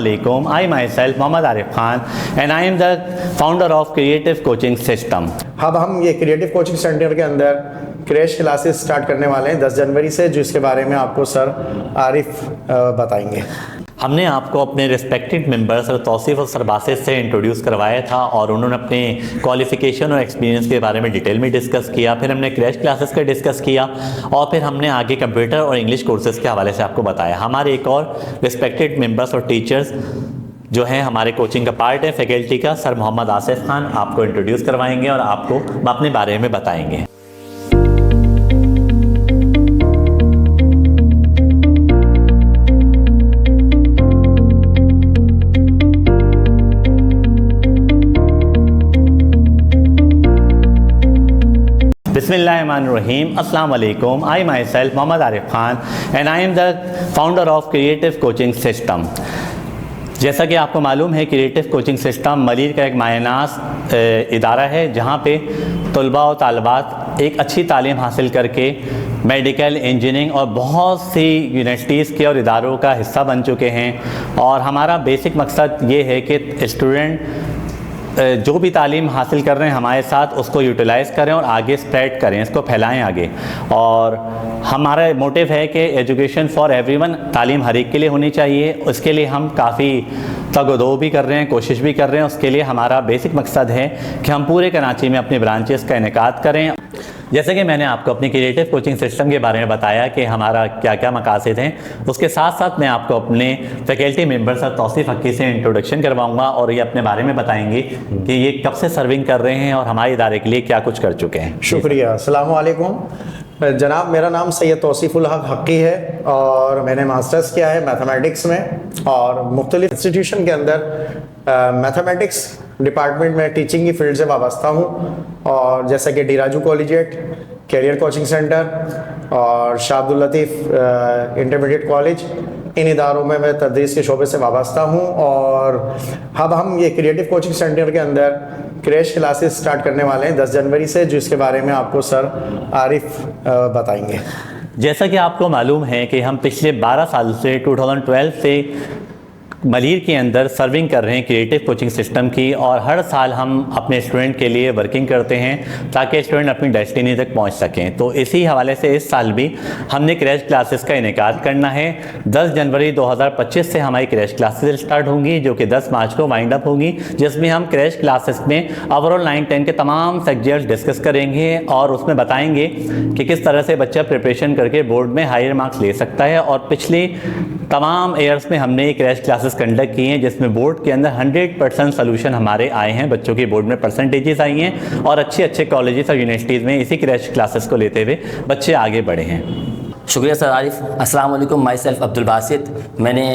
Alaikum. I myself Mohammad Arif Khan and I am the founder of Creative Coaching System. अब हम ये creative coaching centre के अंदर crash classes start करने वाले हैं 10 जनवरी से, जिसके बारे में आपको सर आरिफ बताएंगे। हमने आपको अपने रिस्पेक्टेड मेंबर्स और तौसीफ और सर बासित से इंट्रोड्यूस करवाया था और उन्होंने अपने क्वालिफ़िकेशन और एक्सपीरियंस के बारे में डिटेल में डिस्कस किया। फिर हमने क्रैश क्लासेस का डिस्कस किया और फिर हमने आगे कंप्यूटर और इंग्लिश कोर्सेज के हवाले से आपको बताया। हमारे एक और रिस्पेक्टेड मेंबर्स और टीचर्स जो हैं हमारे कोचिंग का पार्ट है फैकल्टी का, सर मोहम्मद आसिफ खान आपको इंट्रोड्यूस करवाएंगे और आपको अपने बारे में बताएंगे। Bismillahirrahmanirrahim. Assalamu alaikum. I myself Mohammad Arif Khan and I am the founder of Creative Coaching System. जैसा कि आपको मालूम है, क्रिएटिव कोचिंग सिस्टम मलीर का एक मायनास इदारा है जहाँ पे तलबा और तालबात एक अच्छी तालीम हासिल करके मेडिकल, इंजीनियरिंग और बहुत सी यूनिवर्सिटीज़ के और इदारों का हिस्सा बन चुके हैं। और हमारा बेसिक मकसद ये है कि स्टूडेंट जो भी तालीम हासिल कर रहे हैं हमारे साथ उसको यूटिलाइज़ करें और आगे स्प्रेड करें, इसको फैलाएं आगे। और हमारा मोटिव है कि एजुकेशन फॉर एवरीवन, तालीम हर एक के लिए होनी चाहिए। उसके लिए हम काफ़ी तगदो भी कर रहे हैं, कोशिश भी कर रहे हैं। उसके लिए हमारा बेसिक मकसद है कि हम पूरे कराची में अपने ब्रांचेस का इनेकाद करें। जैसे कि मैंने आपको अपनी क्रिएटिव कोचिंग सिस्टम के बारे में बताया कि हमारा क्या क्या मकासद हैं, उसके साथ साथ मैं आपको अपने फैकल्टी मेंबर्स और तौसीफ हक्की से इंट्रोडक्शन करवाऊंगा और ये अपने बारे में बताएंगे कि ये कब से सर्विंग कर रहे हैं और हमारे इदारे के लिए क्या कुछ कर चुके हैं। शुक्रिया। अस्सलाम वालेकुम जनाब, मेरा नाम सैयद तौसीफुल हक हक्की है और मैंने मास्टर्स किया है मैथमेटिक्स में और मुख्तलिफ इंस्टीट्यूशन के अंदर मैथमेटिक्स डिपार्टमेंट में टीचिंग की फील्ड से वाबस्ता हूँ। और जैसा कि डीराजू कॉलेजिएट, कैरियर कोचिंग सेंटर और शाह अब्दुल लतीफ़ इंटरमीडिएट कॉलेज, इन इदारों में मैं तदरीस के शोबे से वाबस्ता हूँ। और अब हम ये क्रिएटिव कोचिंग सेंटर के अंदर क्रैश क्लासेस स्टार्ट करने वाले हैं 10 जनवरी से, जिसके बारे में आपको सर आरिफ बताएंगे। जैसा कि आपको मालूम है कि हम पिछले 12 साल से 2012 से मलीर के अंदर सर्विंग कर रहे हैं क्रिएटिव कोचिंग सिस्टम की, और हर साल हम अपने स्टूडेंट के लिए वर्किंग करते हैं ताकि स्टूडेंट अपनी डेस्टिनी तक पहुंच सकें। तो इसी हवाले से इस साल भी हमने क्रैश क्लासेस का इनेकाद करना है। 10 जनवरी 2025 से हमारी क्रैश क्लासेस स्टार्ट होंगी जो कि 10 मार्च को वाइंड अप होंगी, जिसमें हम क्रैश क्लासेस में ओवरऑल 9-10 के तमाम सब्जेक्ट्स डिस्कस करेंगे और उसमें बताएंगे कि किस तरह से बच्चा प्रिपरेशन करके बोर्ड में हायर मार्क्स ले सकता है। और पिछले तमाम ईयर्स में हमने क्रैश क्लासेस कंडक्ट किए हैं जिसमें बोर्ड के अंदर 100% सोल्यूशन हमारे आए हैं, बच्चों की बोर्ड में परसेंटेजेस आई हैं और अच्छे अच्छे कॉलेजेस और यूनिवर्सिटीज़ में इसी क्रैश क्लासेस को लेते हुए बच्चे आगे बढ़े हैं। शुक्रिया सर आरिफ। अस्सलाम वालेकुम, माई सेल्फ अब्दुल बासित। मैंने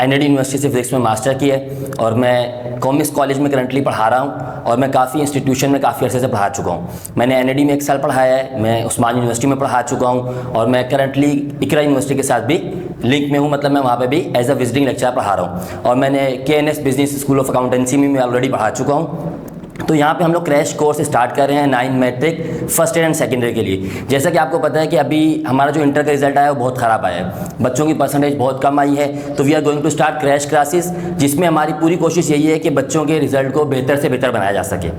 एनएडी यूनिवर्सिटी से फिजिक्स में मास्टर किया है और मैं कॉमर्स कॉलेज में करंटली पढ़ा रहा हूँ और मैं काफ़ी इंस्टीट्यूशन में काफ़ी अर्से से पढ़ा चुका हूँ। मैंने एनएडी में 1 साल पढ़ाया है, मैं उस्मान यूनिवर्सिटी में पढ़ा चुका हूँ और मैं करंटली इकरा यूनिवर्सिटी के साथ भी लिंक में हूँ, मतलब मैं वहाँ पे भी एज अ विजिटिंग लेक्चर पढ़ा रहा हूँ। और मैंने KNS business school of accountancy में मैं ऑलरेडी पढ़ा चुका हूँ। तो यहाँ पे हम लोग क्रैश कोर्स स्टार्ट कर रहे हैं 9 matric first year and secondary के लिए। जैसा कि आपको पता है कि अभी हमारा जो इंटर का रिजल्ट आया है वो बहुत ख़राब आया है, बच्चों की परसेंटेज बहुत कम आई है। तो we are going to start crash classes, जिसमें हमारी पूरी कोशिश यही है कि बच्चों के रिजल्ट को बेहतर से बेहतर बनाया जा सके।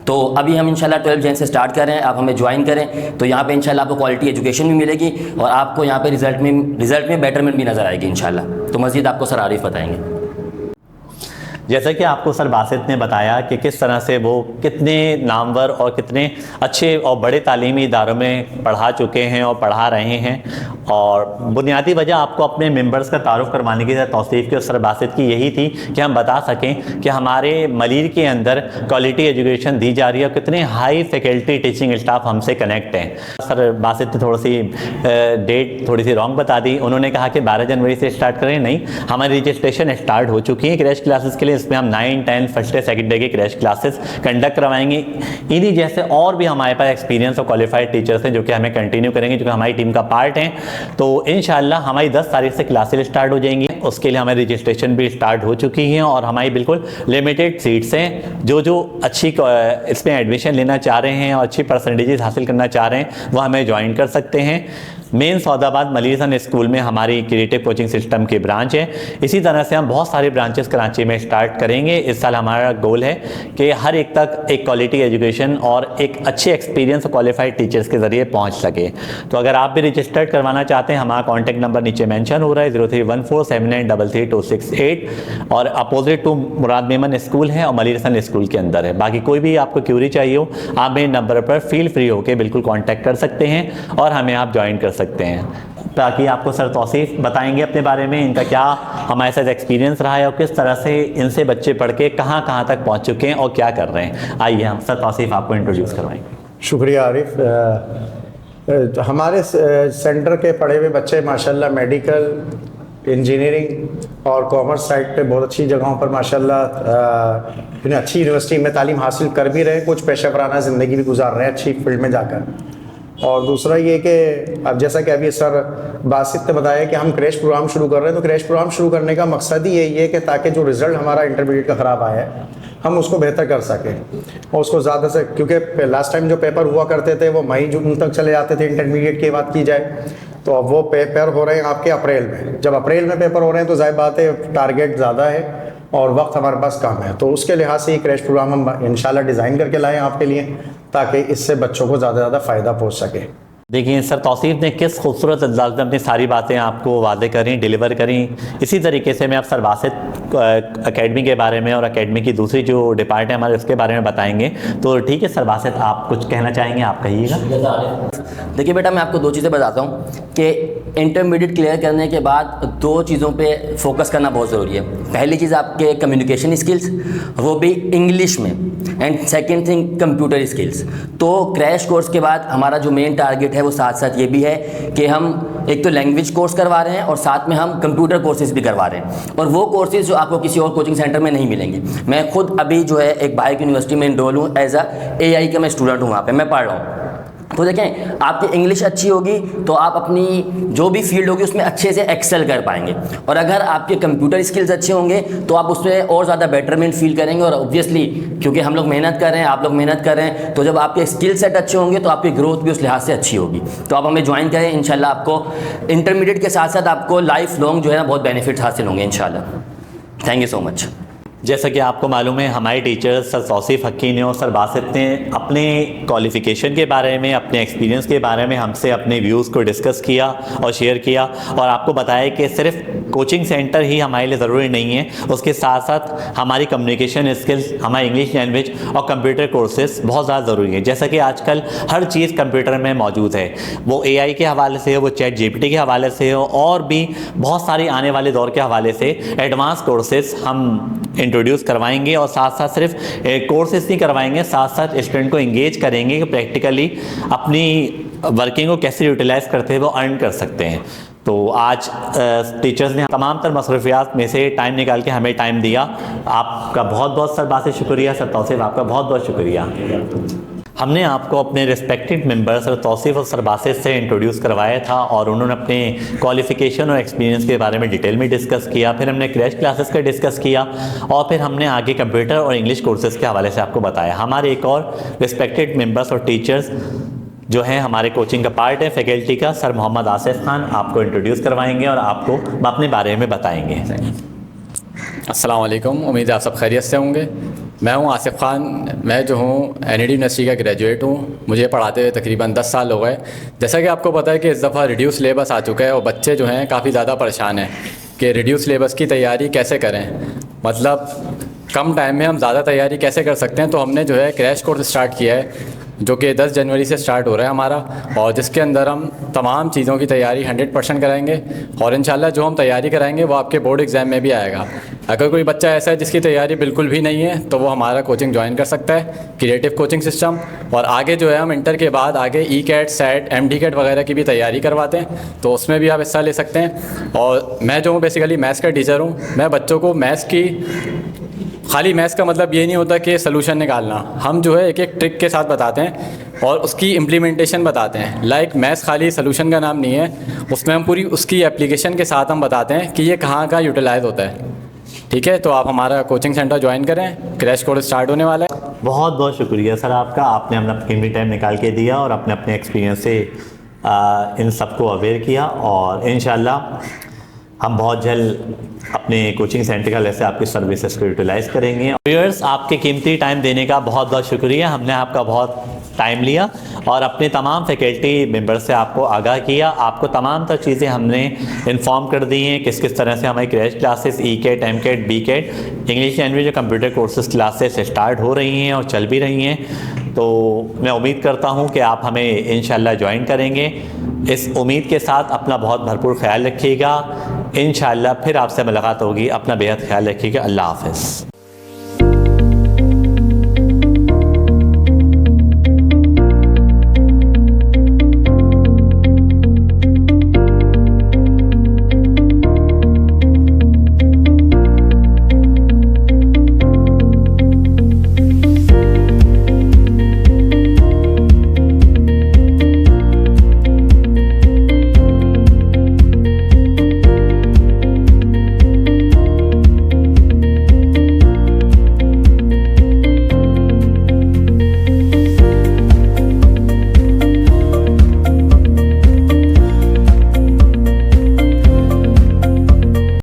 तो अभी हम इंशाल्लाह 12 जन से स्टार्ट कर रहे हैं, आप हमें ज्वाइन करें तो यहाँ पे इंशाल्लाह आपको क्वालिटी एजुकेशन भी मिलेगी और आपको यहाँ पे रिजल्ट में बेटरमेंट भी नज़र आएगी इंशाल्लाह। तो मज़ीद आपको सर आरिफ बताएंगे। जैसा कि आपको सर बासित ने बताया कि किस तरह से वो कितने नामवर और कितने अच्छे और बड़े तालीमी इदारों में पढ़ा चुके हैं और पढ़ा रहे हैं। और बुनियादी वजह आपको अपने मेंबर्स का तारुफ करवाने की तौसीफ की और सर बासित की यही थी कि हम बता सकें कि हमारे मलीर के अंदर क्वालिटी एजुकेशन दी जा रही है और कितने हाई फैकल्टी टीचिंग स्टाफ हमसे कनेक्ट हैं। सर बासित ने थोड़ी सी डेट थोड़ी सी रॉन्ग बता दी। उन्होंने कहा कि 12 जनवरी से स्टार्ट करें, नहीं, हमारी रजिस्ट्रेशन स्टार्ट हो चुकी है क्रैश क्लासेस के लिए। इसमें हम 9, 10 फर्स्ट डे सेकंड डे की क्रैश क्लासेस कंडक्ट करवाएंगे। इन्हीं जैसे और भी हमारे पास एक्सपीरियंस और क्वालिफाइड टीचर्स हैं जो कि हमें कंटिन्यू करेंगे, जो कि हमारी टीम का पार्ट हैं। तो इंशाल्लाह हमारी 10 तारीख से क्लासेस स्टार्ट हो जाएंगी। उसके लिए हमारी रजिस्ट्रेशन भी स्टार्ट हो चुकी है और हमारी बिल्कुल लिमिटेड सीट्स हैं। जो अच्छी इसमें एडमिशन लेना चाह रहे हैं और अच्छी परसेंटेजेस हासिल करना चाह रहे हैं वो हमें ज्वाइन कर सकते हैं। मेन सौदाबाद मलीरसन स्कूल में हमारी क्रिएटिव कोचिंग सिस्टम की ब्रांच है। इसी तरह से हम बहुत सारे ब्रांचेस कराची में स्टार्ट करेंगे। इस साल हमारा गोल है कि हर एक तक एक क्वालिटी एजुकेशन और एक अच्छे एक्सपीरियंस और क्वालिफाइड टीचर्स के ज़रिए पहुंच सके। तो अगर आप भी रजिस्टर्ड करवाना चाहते हैं, हमारा कॉन्टैक्ट नंबर नीचे मेंशन हो रहा है 031479333268 और opposite to Murad Memon school है और मलीरसन स्कूल के अंदर है। बाकी कोई भी आपको क्यूरी चाहिए हो, आप मेरे नंबर पर फील फ्री होकर बिल्कुल कॉन्टैक्ट कर सकते हैं और हमें आप ज्वाइन कर सकते हैं। ताकि आपको सर तौसीफ बताएंगे अपने बारे में, इनका क्या हमारे साथ एक्सपीरियंस रहा है और किस तरह से इनसे बच्चे पढ़ के कहाँ कहाँ तक पहुँच चुके हैं और क्या कर रहे हैं। आइए हम सर तौसीफ आपको इंट्रोड्यूस करवाएंगे। शुक्रिया आरिफ। हमारे सेंटर के पढ़े हुए बच्चे माशाल्लाह मेडिकल, इंजीनियरिंग और कॉमर्स साइड पे बहुत अच्छी जगहों पर माशाल्लाह अच्छी यूनिवर्सिटी में तालीम हासिल कर भी रहे हैं, कुछ पेशा वराना ज़िंदगी भी गुजार रहे हैं अच्छी फील्ड में जाकर। और दूसरा ये कि अब जैसा कि अभी सर बासित ने बताया कि हम क्रैश प्रोग्राम शुरू कर रहे हैं, तो क्रैश प्रोग्राम शुरू करने का मकसद ही यही है कि ताकि जो रिज़ल्ट हमारा इंटरमीडिएट का ख़राब आया है हम उसको बेहतर कर सकें और उसको ज़्यादा से, क्योंकि लास्ट टाइम जो पेपर हुआ करते थे वो मई जून तक चले जाते थे इंटरमीडिएट की बात की जाए, तो अब वो पेपर हो रहे हैं आपके अप्रैल में। जब अप्रैल में पेपर हो रहे हैं तो ज़ाहिर बात है टारगेट ज़्यादा है और वक्त हमारे पास कम है, तो उसके लिहाज से ये क्रैश प्रोग्राम हम इंशाल्लाह डिज़ाइन करके लाएँ आपके लिए ताकि इससे बच्चों को ज़्यादा से ज़्यादा फ़ायदा पहुँच सके। देखिए सर तौसीफ ने किस खूबसूरत अंदाज में अपनी सारी बातें आपको वादे करी, डिलीवर करी। इसी तरीके से मैं अब सर बासित अकेडमी के बारे में और अकेडमी की दूसरी जो डिपार्ट है हमारे उसके बारे में बताएंगे। तो ठीक है सर बासित, आप कुछ कहना चाहेंगे, आप कहिएगा। देखिए बेटा, मैं आपको दो चीज़ें बताता हूँ कि इंटरमीडिएट क्लियर करने के बाद दो चीज़ों पे फोकस करना बहुत ज़रूरी है। पहली चीज़ आपके कम्युनिकेशन स्किल्स, वो भी इंग्लिश में, and second thing computer skills. तो क्रैश कोर्स के बाद हमारा जो मेन टारगेट है वो साथ साथ ये भी है कि हम एक तो लैंग्वेज कोर्स करवा रहे हैं और साथ में हम कंप्यूटर कोर्सेज भी करवा रहे हैं, और वो कोर्सेज जो आपको किसी और कोचिंग सेंटर में नहीं मिलेंगे। मैं खुद अभी जो है एक बाइक यूनिवर्सिटी में इनरोल हूँ, एज AI का मैं स्टूडेंट हूँ, वहाँ पे मैं पढ़ रहा हूँ। तो देखें, आपकी इंग्लिश अच्छी होगी तो आप अपनी जो भी फील्ड होगी उसमें अच्छे से एक्सेल कर पाएंगे, और अगर आपके कंप्यूटर स्किल्स अच्छे होंगे तो आप उसमें और ज़्यादा बेटरमेंट फील करेंगे। और ऑब्वियसली क्योंकि हम लोग मेहनत कर रहे हैं, आप लोग मेहनत कर रहे हैं, तो जब आपके स्किल सेट अच्छे होंगे तो आपकी ग्रोथ भी उस लिहाज से अच्छी होगी। तो आप हमें ज्वाइन करें, इंशाल्लाह आपको इंटरमीडिएट के साथ साथ आपको लाइफ लॉन्ग जो है ना बहुत बेनिफिट्स हासिल होंगे इंशाल्लाह। Thank you so much. जैसा कि आपको मालूम है, हमारे टीचर्स सर तौसीफ हक्की ने और सर बासित ने अपने क्वालिफ़िकेशन के बारे में, अपने एक्सपीरियंस के बारे में हमसे अपने व्यूज़ को डिस्कस किया और शेयर किया, और आपको बताया कि सिर्फ कोचिंग सेंटर ही हमारे लिए ज़रूरी नहीं है, उसके साथ साथ हमारी कम्युनिकेशन स्किल्स, हमारी इंग्लिश लैंग्वेज और कंप्यूटर कोर्सेज बहुत ज़्यादा ज़रूरी है। जैसा कि आजकल हर चीज़ कंप्यूटर में मौजूद है, वो AI के हवाले से हो, वो ChatGPT के हवाले से हो, और भी बहुत सारी आने वाले दौर के हवाले से एडवांस कोर्सेज हम इंट्रोड्यूस करवाएंगे। और साथ साथ सिर्फ कोर्सेज नहीं करवाएंगे, साथ साथ स्टूडेंट को इंगेज करेंगे कि प्रैक्टिकली अपनी वर्किंग को कैसे यूटिलाइज़ करते हुए वो अर्न कर सकते हैं। तो आज टीचर्स ने तमाम तर मसरूफियात में से टाइम निकाल के हमें टाइम दिया। आपका बहुत बहुत सर बासित शुक्रिया। सर तौसीफ आपका बहुत बहुत शुक्रिया। हमने आपको अपने रिस्पेक्टेड मेंबर सर तौसीफ और सर बासित से इंट्रोड्यूस करवाया था और उन्होंने अपने क्वालिफ़िकेशन और एक्सपीरियंस के बारे में डिटेल में डिस्कस किया। फिर हमने क्रैश क्लासेस का डिस्कस किया और फिर हमने आगे कंप्यूटर और इंग्लिश कोर्सेज के हवाले से आपको बताया। हमारे एक और रिस्पेक्टेड मेंबर्स और टीचर्स जो हैं हमारे कोचिंग का पार्ट है फैकल्टी का, सर मोहम्मद आसिफ खान आपको इंट्रोड्यूस करवाएंगे और आपको अपने बारे में बताएंगे। अस्सलाम वालेकुम, उम्मीद है आप सब खैरियत से होंगे। मैं हूं आसिफ खान, मैं जो हूं NID यूनिवर्सिटी का ग्रेजुएट हूं। मुझे पढ़ाते हुए तकरीबन 10 साल हो गए। जैसा कि आपको पता है कि इस दफ़ा रिड्यूस सिलेबस आ चुका है और बच्चे जो हैं काफ़ी ज़्यादा परेशान हैं कि रिड्यूस सिलेबस की तैयारी कैसे करें, मतलब कम टाइम में हम ज़्यादा तैयारी कैसे कर सकते हैं। तो हमने जो है क्रैश कोर्स स्टार्ट किया है जो कि 10 जनवरी से स्टार्ट हो रहा है हमारा, और जिसके अंदर हम तमाम चीज़ों की तैयारी 100% कराएंगे और इंशाल्लाह जो हम तैयारी कराएंगे वो आपके बोर्ड एग्ज़ाम में भी आएगा। अगर कोई बच्चा ऐसा है जिसकी तैयारी बिल्कुल भी नहीं है तो वो हमारा कोचिंग ज्वाइन कर सकता है, क्रिएटिव कोचिंग सिस्टम। और आगे जो है हम इंटर के बाद आगे ECAT, SAT, MDCAT वगैरह की भी तैयारी करवाते हैं, तो उसमें भी आप हिस्सा ले सकते हैं। और मैं जो हूँ बेसिकली मैथ्स का टीचर हूँ। मैं बच्चों को मैथ्स की, खाली मैथ्स का मतलब ये नहीं होता कि सलूशन निकालना, हम जो है एक एक ट्रिक के साथ बताते हैं और उसकी इम्प्लीमेंटेशन बताते हैं। लाइक मैथ्स खाली सलूशन का नाम नहीं है, उसमें हम पूरी उसकी एप्लीकेशन के साथ हम बताते हैं कि ये कहाँ कहाँ यूटिलाइज़ होता है। ठीक है, तो आप हमारा कोचिंग सेंटर ज्वाइन करें, क्रैश कोर्स स्टार्ट होने वाला है। बहुत बहुत शुक्रिया सर आपका, आपने अपना कीमती टाइम निकाल के दिया और अपने एक्सपीरियंस से इन सबको अवेयर किया और इंशाल्लाह हम बहुत जल्द अपने कोचिंग सेंटर का जैसे आपकी सर्विसेज को यूटिलाइज़ करेंगे। व्यूअर्स, आपके कीमती टाइम देने का बहुत बहुत शुक्रिया। हमने आपका बहुत टाइम लिया और अपने तमाम फैकल्टी मेंबर से आपको आगाह किया। आपको तमाम तर चीज़ें हमने इन्फॉर्म कर दी हैं, किस किस तरह से हमारी crash classes ECAT, MCAT, BCAT, English language और कंप्यूटर कोर्सेज क्लासेस स्टार्ट हो रही हैं और चल भी रही हैं। तो मैं उम्मीद करता हूँ कि आप हमें इंशाल्लाह ज्वाइन करेंगे। इस उम्मीद के साथ अपना बहुत भरपूर ख्याल रखिएगा। इंशाल्लाह फिर आपसे मुलाकात होगी। अपना बेहद ख्याल रखिएगा। अल्लाह हाफ़िज़।